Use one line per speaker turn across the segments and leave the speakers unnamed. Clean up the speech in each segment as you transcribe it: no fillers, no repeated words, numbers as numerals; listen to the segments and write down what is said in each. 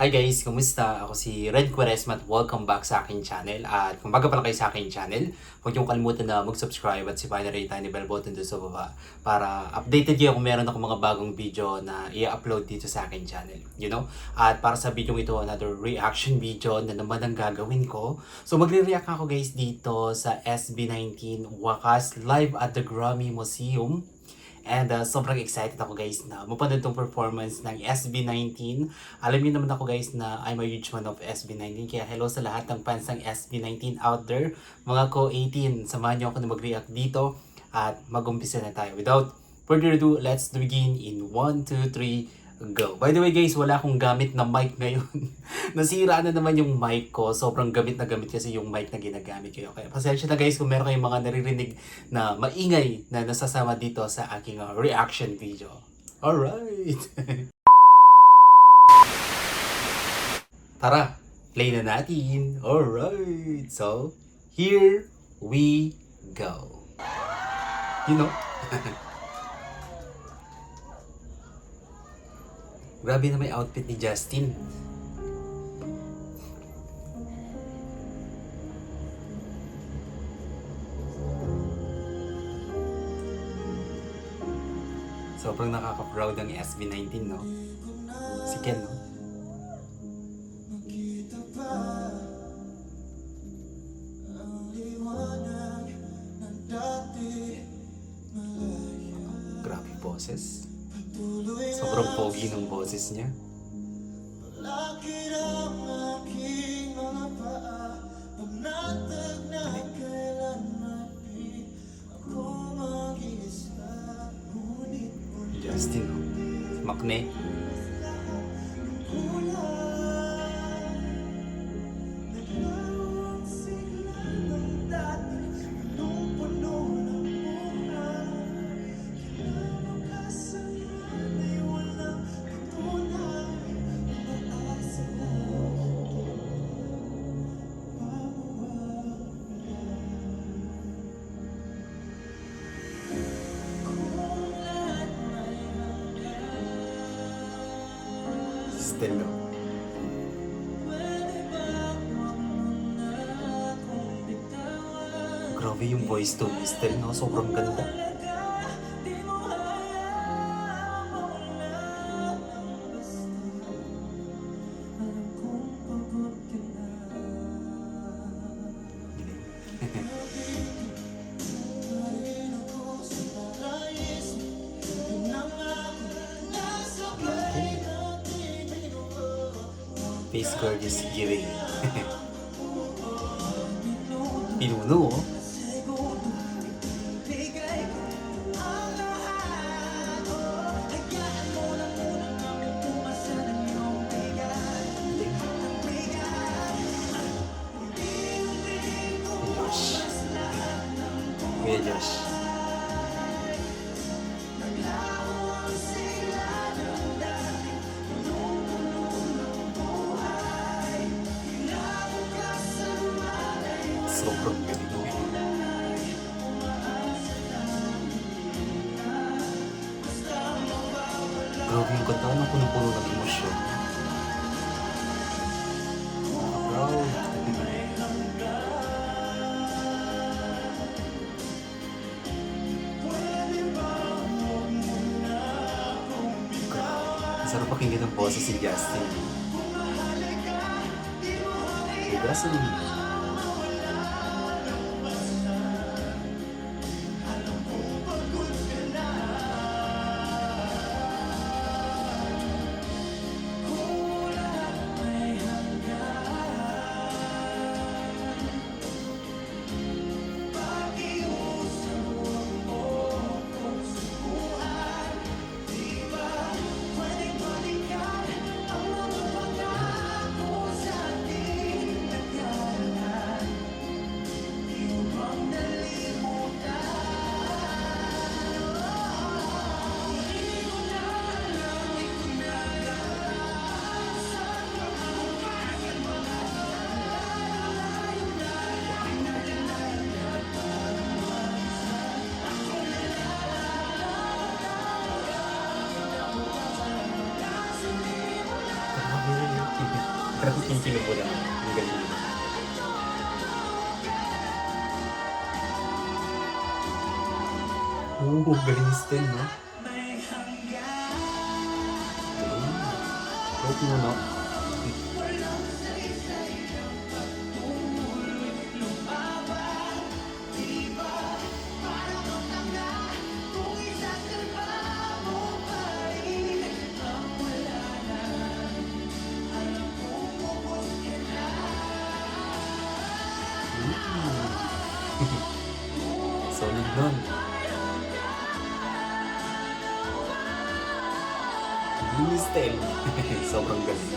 Hi guys, kumusta? Ako si Red Quaresma at welcome back sa aking channel. At kung bago pa lang kayo sa aking channel, huwag niyong kalimutan na mag-subscribe at sipahin na rin yung tiny bell button doon sa baba para updated kayo kung meron ako mga bagong video na i-upload dito sa aking channel. At para sa video ito, another reaction video na naman ang gagawin ko. So magre-react ako guys dito sa SB19 Wakas Live at the Grammy Museum. And sobrang excited ako guys na mapanood tong performance ng SB19. Alam niyo naman ako guys na I'm a huge fan of SB19. Kaya hello sa lahat ng fans ng SB19 out there. Mga ko-18, samahan niyo ako na mag-react dito. At mag-umpisa na tayo. Without further ado, let's begin in 1, 2, 3, go. By the way guys, wala akong gamit na mic ngayon. Nasira na naman yung mic ko. Sobrang gamit na gamit kasi yung mic na ginagamit ko. Kaya pasensya na guys kung meron kayong mga naririnig na maingay na nasasama dito sa aking reaction video. Alright! Tara, play na natin. Alright! So, here we go. Grabe na may outfit ni Justin. Sobrang nakaka-proud ang SB19, no? Si Ken, no? Grabe boses. Sobrang pogi ng boses niya. Justin, no? Makne. Stelo. Grabe yung voice to Estelle, no? Sobrang ganda. Face guard is giving. Pinuno, oh. Josh. Kuya Josh. Sobrang galing. Grabe yung kanta na punong-puno ng emosyon. Proud. Sarap pakinggan ng boses si Justin. May gasoline. Parang kinikilig ko lang. Ang galing nila. Oo, galing still, no? Galing. Hope mo, no? Solid nun. Galing still. Sobrang galing.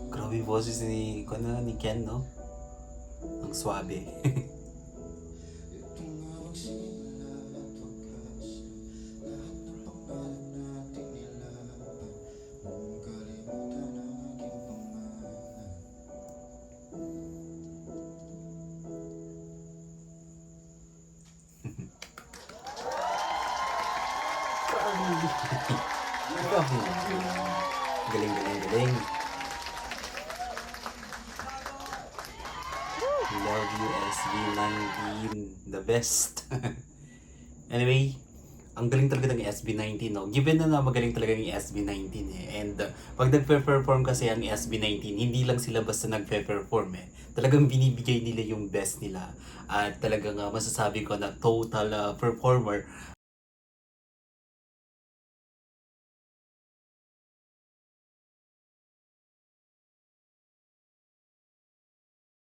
Grabe yung boses ni Ken, no? Ang swabe. Galing, galing, galing. Love you, SB19. The best. Anyway, ang galing talaga ng SB19, no? Given na magaling talaga yung SB19 eh. And pag nagpe-perform kasi ang SB19, hindi lang sila basta nagpe-perform eh. Talagang binibigay nila yung best nila. At talagang masasabi ko na total performer